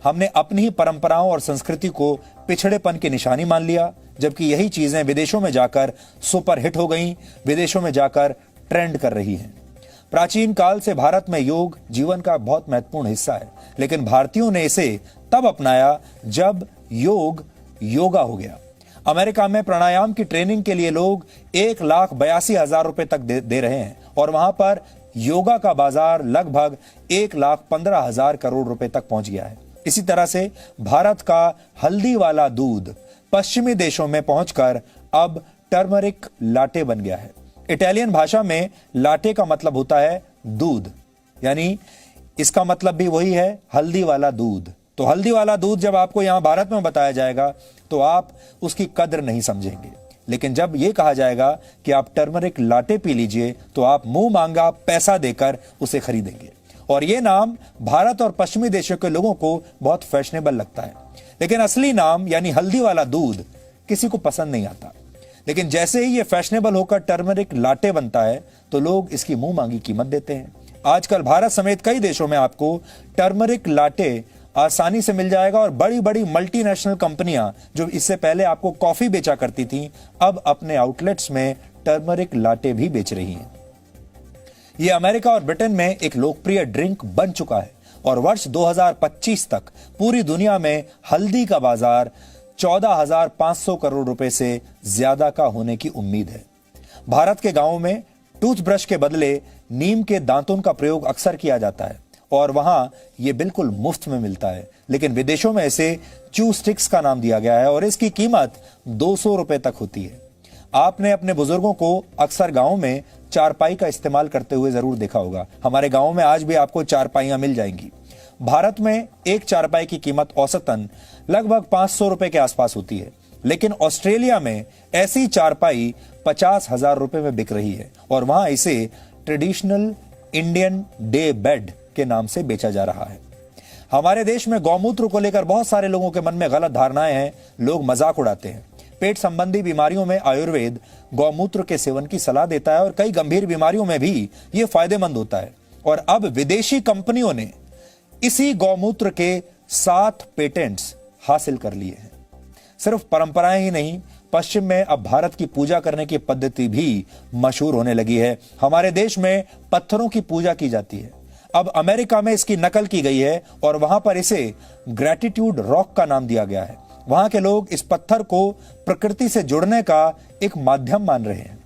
हमने अपनी ही परंपराओं और संस्कृति को पिछड़ेपन की निशानी मान लिया, जबकि यही चीजें विदेशों में जाकर सुपर हिट हो गईं, विदेशों में जाकर ट्रेंड कर रही हैं। प्राचीन काल से भारत में योग जीवन का बहुत महत्वपूर्ण हिस्सा है, लेकिन भारतीयों ने इसे तब अपनाया जब योग योगा हो गया। अमेरिका में प्राणायाम की ट्रेनिंग के लिए लोग 1,82,000 रुपए तक दे रहे हैं और वहां पर योगा का बाजार लगभग 1,15,000 करोड़ रुपए तक पहुंच गया है। इसी तरह से भारत का हल्दी वाला दूध पश्चिमी देशों में पहुंचकर अब टर्मरिक लाटे बन गया है। इटालियन भाषा में लाटे का मतलब होता है दूध, यानी इसका मतलब भी वही है, हल्दी वाला दूध। तो हल्दी वाला दूध जब आपको यहां भारत में बताया जाएगा तो आप उसकी कद्र नहीं समझेंगे, लेकिन जब यह कहा जाएगा कि आप टर्मरिक लाटे पी लीजिए तो आप मुंह मांगा पैसा देकर उसे खरीदेंगे। और यह नाम भारत और पश्चिमी देशों के लोगों को बहुत फैशनेबल लगता है, लेकिन असली नाम यानी हल्दी वाला दूध किसी को पसंद नहीं आता। लेकिन जैसे ही यह फैशनेबल होकर टर्मरिक लाटे बनता है तो लोग इसकी मुंह मांगी कीमत देते हैं। आजकल भारत समेत कई देशों में आपको टर्मरिक लाटे आसानी से मिल जाएगा और बड़ी बड़ी मल्टीनेशनल कंपनियां जो इससे पहले आपको कॉफी बेचा करती थी, अब अपने आउटलेट्स में टर्मरिक लाटे भी बेच रही हैं। यह अमेरिका और ब्रिटेन में एक लोकप्रिय ड्रिंक बन चुका है और वर्ष 2025 तक पूरी दुनिया में हल्दी का बाजार 14,500 करोड़ रुपए से ज्यादा का होने की उम्मीद है। भारत के गांवों में टूथब्रश के बदले नीम के दांतों का प्रयोग अक्सर किया जाता है और वहां यह बिल्कुल मुफ्त में मिलता है, लेकिन विदेशों में इसे च्यू स्टिक्स का नाम दिया गया है और इसकी कीमत 200 रुपए तक होती है। आपने अपने बुजुर्गों को अक्सर गांव में चारपाई का इस्तेमाल करते हुए जरूर देखा होगा। हमारे गांव में आज भी आपको चारपाइयां मिल जाएंगी। भारत में एक चारपाई की कीमत औसतन लगभग 500 रुपए के आसपास होती है, लेकिन ऑस्ट्रेलिया में ऐसी चारपाई 50,000 रुपए में बिक रही है और वहां इसे ट्रेडिशनल इंडियन डे बेड के नाम से बेचा जा रहा है। हमारे देश में गौमूत्र को लेकर बहुत सारे लोगों के मन में गलत धारणाएं हैं, लोग मजाक उड़ाते हैं। पेट संबंधी बीमारियों में आयुर्वेद गौमूत्र के सेवन की सलाह देता है और कई गंभीर बीमारियों में भी यह फायदेमंद होता है। और अब विदेशी कंपनियों ने इसी गौमूत्र के 7 पेटेंट्स हासिल कर लिए हैं। सिर्फ परंपराएं ही नहीं, पश्चिम में अब भारत की पूजा करने की पद्धति भी मशहूर होने लगी है। हमारे देश में पत्थरों की पूजा की जाती है, अब अमेरिका में इसकी नकल की गई है और वहां पर इसे ग्रैटिट्यूड रॉक का नाम दिया गया है। वहां के लोग इस पत्थर को प्रकृति से जुड़ने का एक माध्यम मान रहे हैं।